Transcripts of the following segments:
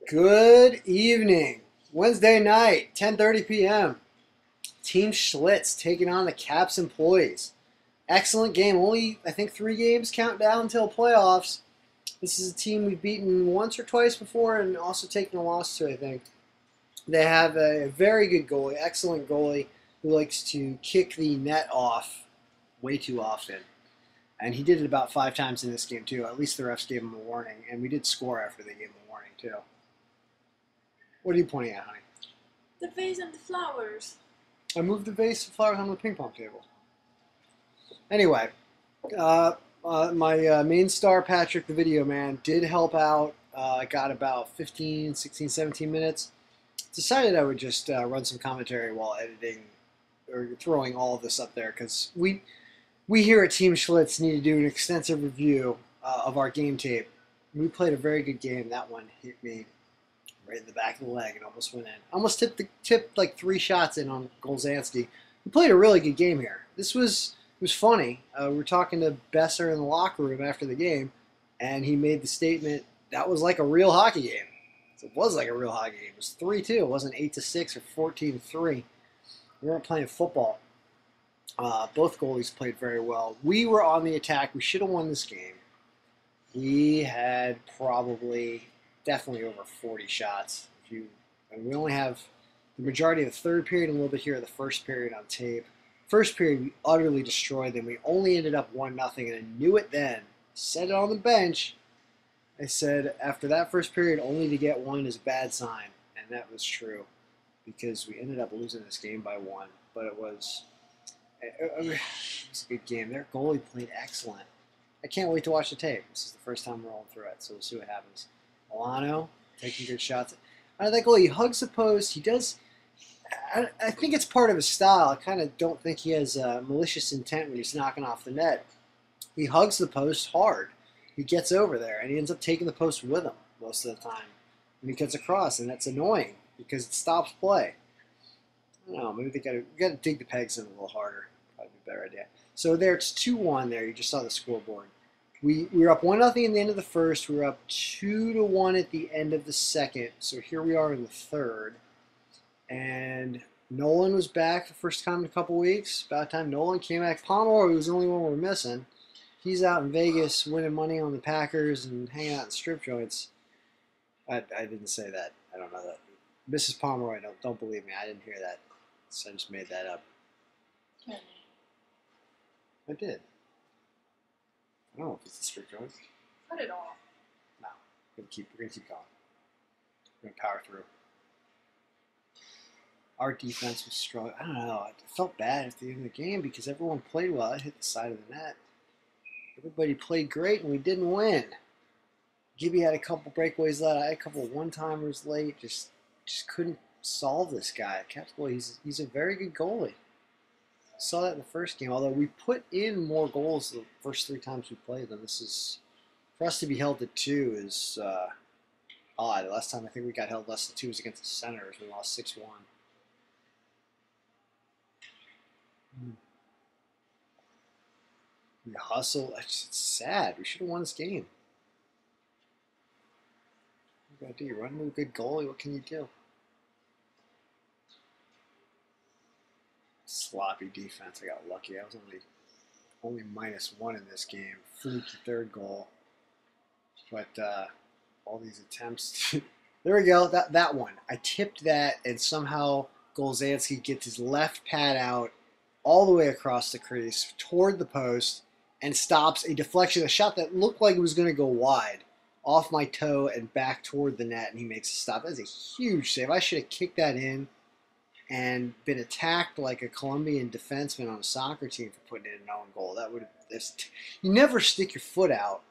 Good evening. Wednesday night, 10:30 p.m. Team Schlitz taking on the Caps employees. Excellent game. Only, I think, 3 games count down until playoffs. This is a team we've beaten once or twice before and also taken a loss to, I think. They have a very good goalie, excellent goalie, who likes to kick the net off way too often. And he did it about 5 times in this game, too. At least the refs gave him a warning. And we did score after they gave him a warning, too. What are you pointing at, honey? The vase and the flowers. I moved the vase of flowers on the ping pong table. Anyway, my main star, Patrick, the video man, did help out. I got about 15, 16, 17 minutes. Decided I would just run some commentary while editing or throwing all of this up there because we here at Team Schlitz need to do an extensive review of our game tape. We played a very good game. That one hit me right in the back of the leg and almost went in. Almost tipped like 3 shots in on Golzanski. We played a really good game here. It was funny. We were talking to Besser in the locker room after the game, and he made the statement that was like a real hockey game. So it was like a real hockey game. It was 3-2. It wasn't 8-6 or 14-3. We weren't playing football. Both goalies played very well. We were on the attack. We should have won this game. We had definitely over 40 shots. And we only have the majority of the third period and a little bit here of the first period on tape. First period, we utterly destroyed them. We only ended up 1-0, and I knew it then. Said it on the bench. I said, after that first period, only to get 1 is a bad sign. And that was true, because we ended up losing this game by 1. But it was a good game. Their goalie played excellent. I can't wait to watch the tape. This is the first time we're rolling through it, so we'll see what happens. Milano taking good shots. That goalie, he hugs the post. He does. I think it's part of his style. I kind of don't think he has malicious intent when he's knocking off the net. He hugs the post hard. He gets over there, and he ends up taking the post with him most of the time when he gets across, and that's annoying because it stops play. I don't know. Maybe we got to dig the pegs in a little harder. Probably be a better idea. So there, it's 2-1 there. You just saw the scoreboard. We were up 1-0 in the end of the first. We were up 2-1 at the end of the second. So here we are in the third. And Nolan was back the first time in a couple weeks. About time Nolan came back. Pomeroy was the only one we're missing. He's out in Vegas winning money on the Packers and hanging out in strip joints. I didn't say that. I don't know that. Mrs. Pomeroy, don't believe me. I didn't hear that. So I just made that up. Okay. I did. I don't know if it's the strip joints. Cut it off. No. We're gonna keep going. We're gonna power through. Our defense was strong. I don't know. I felt bad at the end of the game because everyone played well. I hit the side of the net. Everybody played great, and we didn't win. Gibby had a couple breakaways late. I had a couple of one-timers late. Just couldn't solve this guy. Caps goalie, he's a very good goalie. Saw that in the first game. Although we put in more goals the first 3 times we played them. This is, for us to be held at 2 is odd. Last time I think we got held less than 2 was against the Senators. We lost 6-1. We hustle. It's sad. We should have won this game. What do you got to do? You run into a good goalie. What can you do? Sloppy defense. I got lucky. I was only -1 in this game. Fluky third goal. But all these attempts. There we go. That one. I tipped that, and somehow Golzanski gets his left pad out all the way across the crease toward the post and stops a deflection, a shot that looked like it was going to go wide, off my toe and back toward the net, and he makes a stop. That's a huge save. I should have kicked that in and been attacked like a Colombian defenseman on a soccer team for putting in an own goal. That would have. You never stick your foot out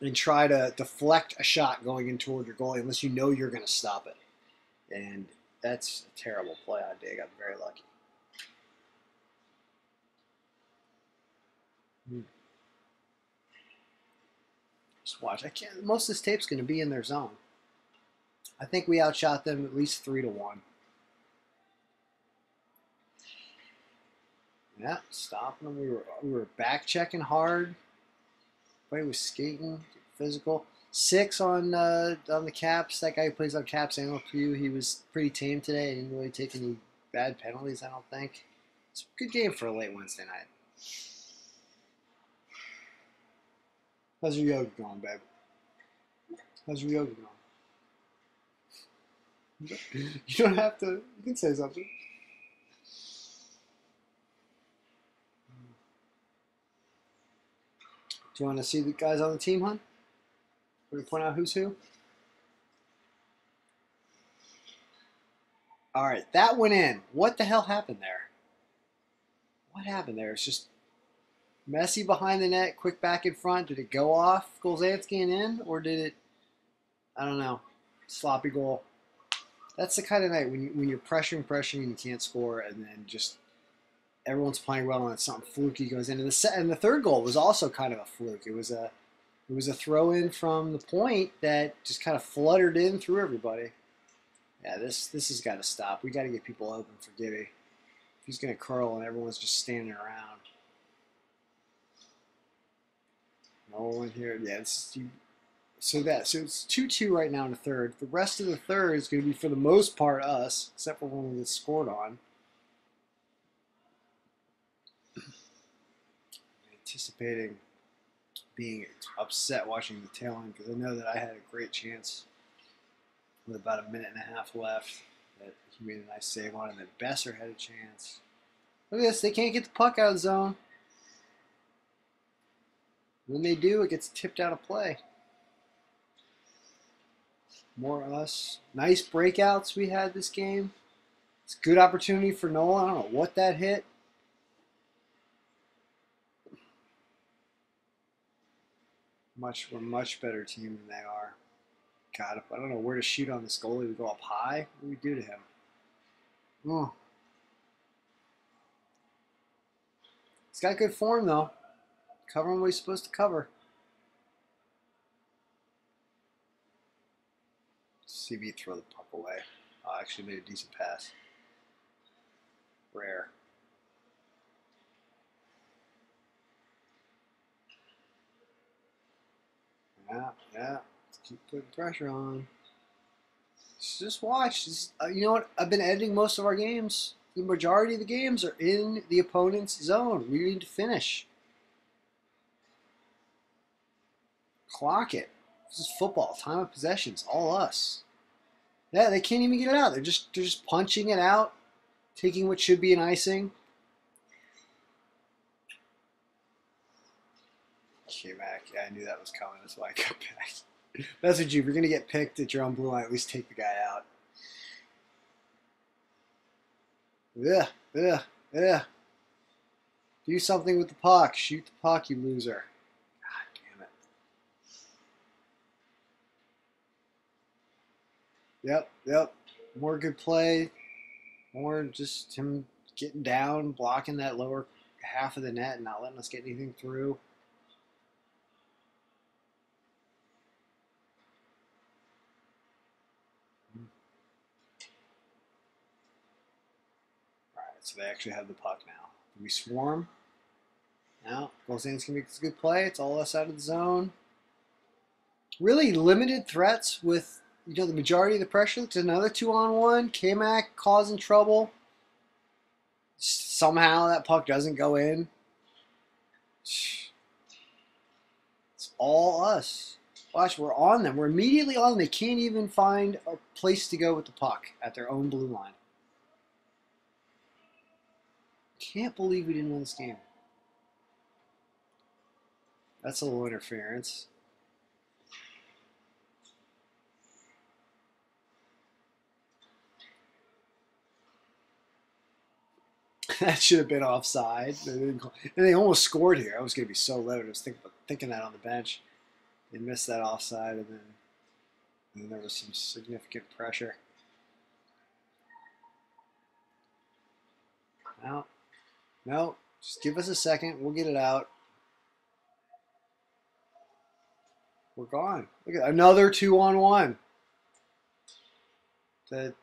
and try to deflect a shot going in toward your goalie unless you know you're going to stop it. And that's a terrible play I did. I got very lucky. Just watch. Most of this tape's going to be in their zone. I think we outshot them at least 3-1. Yeah, stopping them. We were back checking hard. Everybody was skating, physical. 6 on the Caps. That guy who plays on Caps and LPU, he was pretty tame today. He didn't really take any bad penalties, I don't think. It's a good game for a late Wednesday night. How's your yoga going, babe? How's your yoga going? You don't have to. You can say something. Do you want to see the guys on the team, hon? Want to point out who's who? All right, that went in. What the hell happened there? What happened there? It's just messy behind the net, quick back in front. Did it go off Golzanski and in, or did it? I don't know. Sloppy goal. That's the kind of night when you're pressuring, and you can't score, and then just everyone's playing well and something fluky goes in. And the third goal was also kind of a fluke. It was a throw in from the point that just kind of fluttered in through everybody. Yeah, this has got to stop. We got to get people open for Gibby. If he's going to curl and everyone's just standing around. No one here. Yeah, so it's 2-2 right now in the third. The rest of the third is going to be for the most part us, except for when we get scored on. Anticipating being upset watching the tail end because I know that I had a great chance with about a minute and a half left that he made a nice save on, and then Besser had a chance. Look at this, they can't get the puck out of the zone. When they do, it gets tipped out of play. More us. Nice breakouts we had this game. It's a good opportunity for Nolan. I don't know what that hit. We're a much better team than they are. God, I don't know where to shoot on this goalie. We go up high. What do we do to him? Oh. He's got good form, though. Covering what he's supposed to cover. See if he throw the puck away. Oh, actually made a decent pass. Rare. Yeah. Let's keep putting pressure on. Just watch. You know what? I've been editing most of our games. The majority of the games are in the opponent's zone. We need to finish. Clock it. This is football. Time of possessions. All us. Yeah, they can't even get it out. They're just punching it out, taking what should be an icing. K-Mac, yeah, I knew that was coming. That's why I got back. That's what you. If you're gonna get picked at your own blue line, at least take the guy out. Yeah. Do something with the puck. Shoot the puck, you loser. God damn it. Yep. More good play. More just him getting down, blocking that lower half of the net and not letting us get anything through. Alright, so they actually have the puck now. Do we swarm? No. Golzanski makes a good play. It's all us out of the zone. Really limited threats with the majority of the pressure. It's another 2-on-1. K-Mac causing trouble. Somehow that puck doesn't go in. It's all us. Watch, we're on them. We're immediately on them. They can't even find a place to go with the puck at their own blue line. Can't believe we didn't win this game. That's a little interference. That should have been offside. And they almost scored here. I was going to be so loaded. I was thinking that on the bench. They missed that offside, and then there was some significant pressure. No, just give us a second. We'll get it out. We're gone. Look at another 2-on-1. That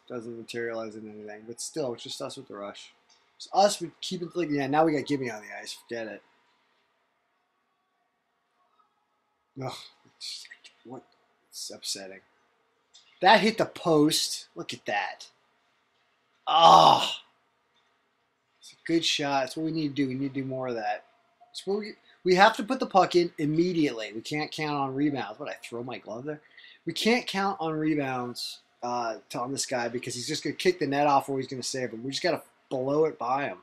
doesn't materialize in anything, but still, it's just us with the rush. It's us. We keep it like, yeah. Now we got Gibby on the ice. Forget it. Ugh. What? It's upsetting. That hit the post. Look at that. Oh, it's a good shot. That's what we need to do. We need to do more of that. We have to put the puck in immediately. We can't count on rebounds. What, I throw my glove there? We can't count on rebounds on this guy because he's just going to kick the net off or he's going to save him. We just got to blow it by him.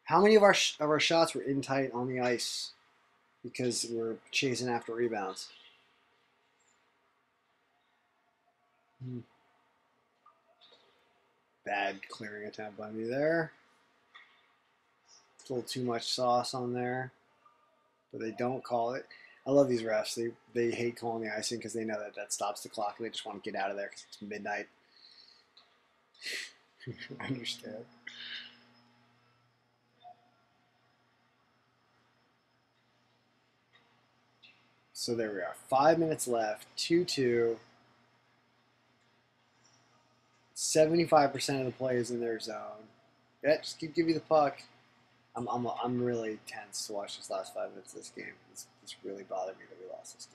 How many of our shots were in tight on the ice because we're chasing after rebounds? Bad clearing attempt by me there. A little too much sauce on there, but they don't call it. I love these refs. They hate calling the icing because they know that stops the clock and they just want to get out of there because it's midnight. I understand. So there we are. 5 minutes left. 2-2. 75% of the play is in their zone. Yeah, just give you the puck. I'm really tense to watch this last 5 minutes of this game. This really bothered me that we lost this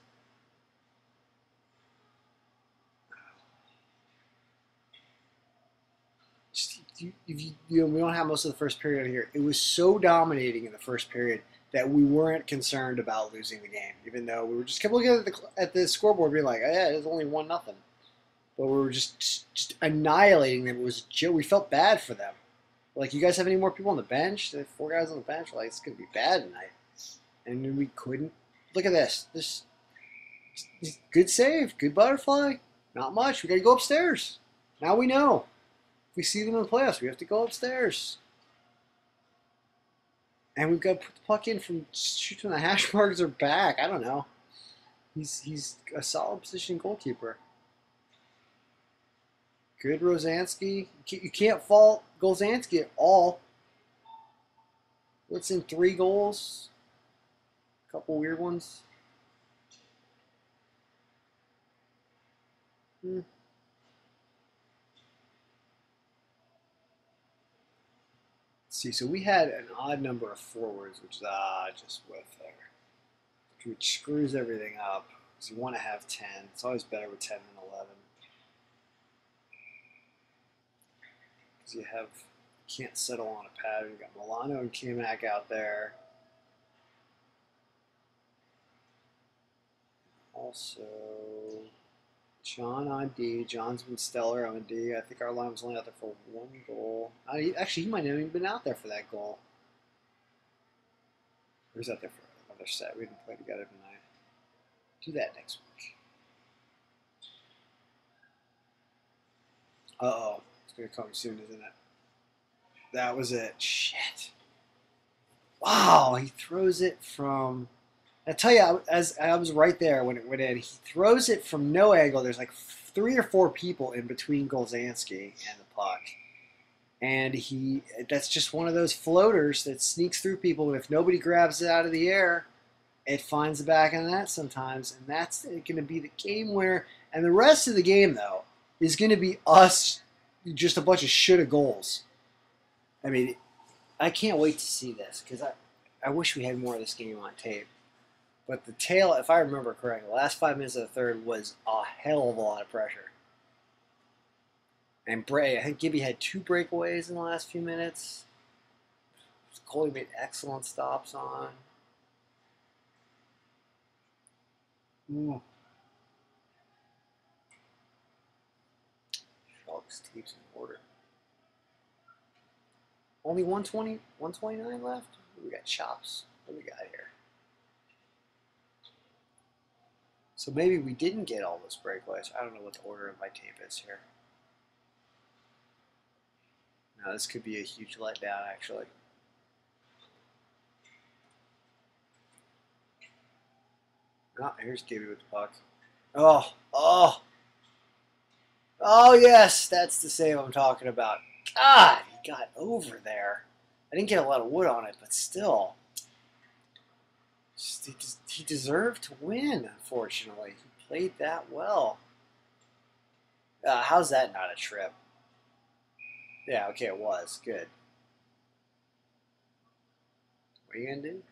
game. We don't have most of the first period here. It was so dominating in the first period that we weren't concerned about losing the game, even though we were just kept looking at the scoreboard, being like, "Oh, yeah, it's only 1-0," but we were just annihilating them. It was we felt bad for them. Like, you guys have any more people on the bench? There 4 guys on the bench. We're like, it's gonna be bad tonight, and then we couldn't. Look at this. This good save, good butterfly. Not much. We got to go upstairs. Now we know. If we see them in the playoffs, we have to go upstairs. And we've got to put the puck in from shoot from the hash marks or back. I don't know. He's a solid position goalkeeper. Good Rosansky. You can't fault Golzanski at all. What's in 3 goals? A couple weird ones. Let's see, so we had an odd number of forwards, which is just with there. Which screws everything up. Because you want to have 10. It's always better with 10 than 11. Because you can't settle on a pattern. You got Milano and Kamak out there. Also, John on D. John's been stellar on D. I think our line was only out there for 1 goal. Actually, he might not have even been out there for that goal. Or was out there for another set? We didn't play together tonight. Do that next week. Uh-oh. It's going to come soon, isn't it? That was it. Shit. Wow, he throws it from... I tell you, as I was right there when it went in, he throws it from no angle. There's like 3 or 4 people in between Golzanski and the puck. And that's just one of those floaters that sneaks through people. And if nobody grabs it out of the air, it finds the back of the net sometimes. And that's going to be the game winner. And the rest of the game, though, is going to be us just a bunch of shoulda goals. I mean, I can't wait to see this because I wish we had more of this game on tape. But the tail, if I remember correctly, the last 5 minutes of the third was a hell of a lot of pressure. And I think Gibby had 2 breakaways in the last few minutes. Coley made excellent stops on. Sharks tapes in order. Only 120, 129 left? We got chops. What do we got here? So maybe we didn't get all those breakaways. I don't know what the order of my tape is here. Now this could be a huge letdown, actually. Oh, here's Gibby with the puck. Oh yes, that's the save I'm talking about. God, he got over there. I didn't get a lot of wood on it, but still. He deserved to win, unfortunately. He played that well. How's that not a trip? Yeah, okay, it was. Good. What are you going to do?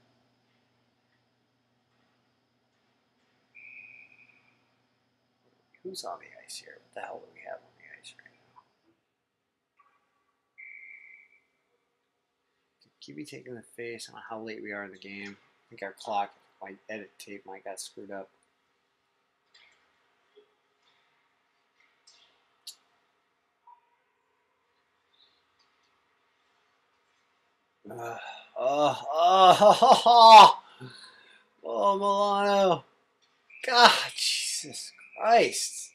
Who's on the ice here? What the hell do we have on the ice right now? Kiwi taking the face. I don't know how late we are in the game. I think our clock, my edit tape might got screwed up. Oh, Milano. God, Jesus Christ.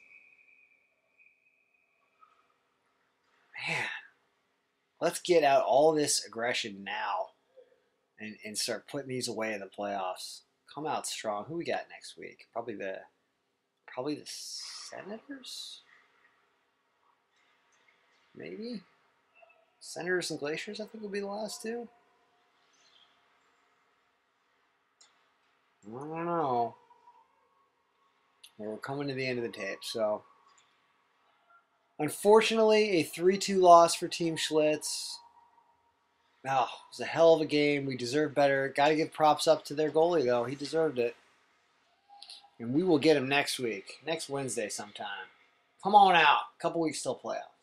Man. Let's get out all this aggression now and start putting these away in the playoffs. Come out strong. Who we got next week? Probably the Senators? Maybe? Senators and Glaciers, I think, will be the last two. I don't know. We're coming to the end of the tape, so. Unfortunately, a 3-2 loss for Team Schlitz. Oh, it was a hell of a game. We deserve better. Got to give props up to their goalie, though. He deserved it. And we will get him next week. Next Wednesday sometime. Come on out. A couple weeks till playoffs.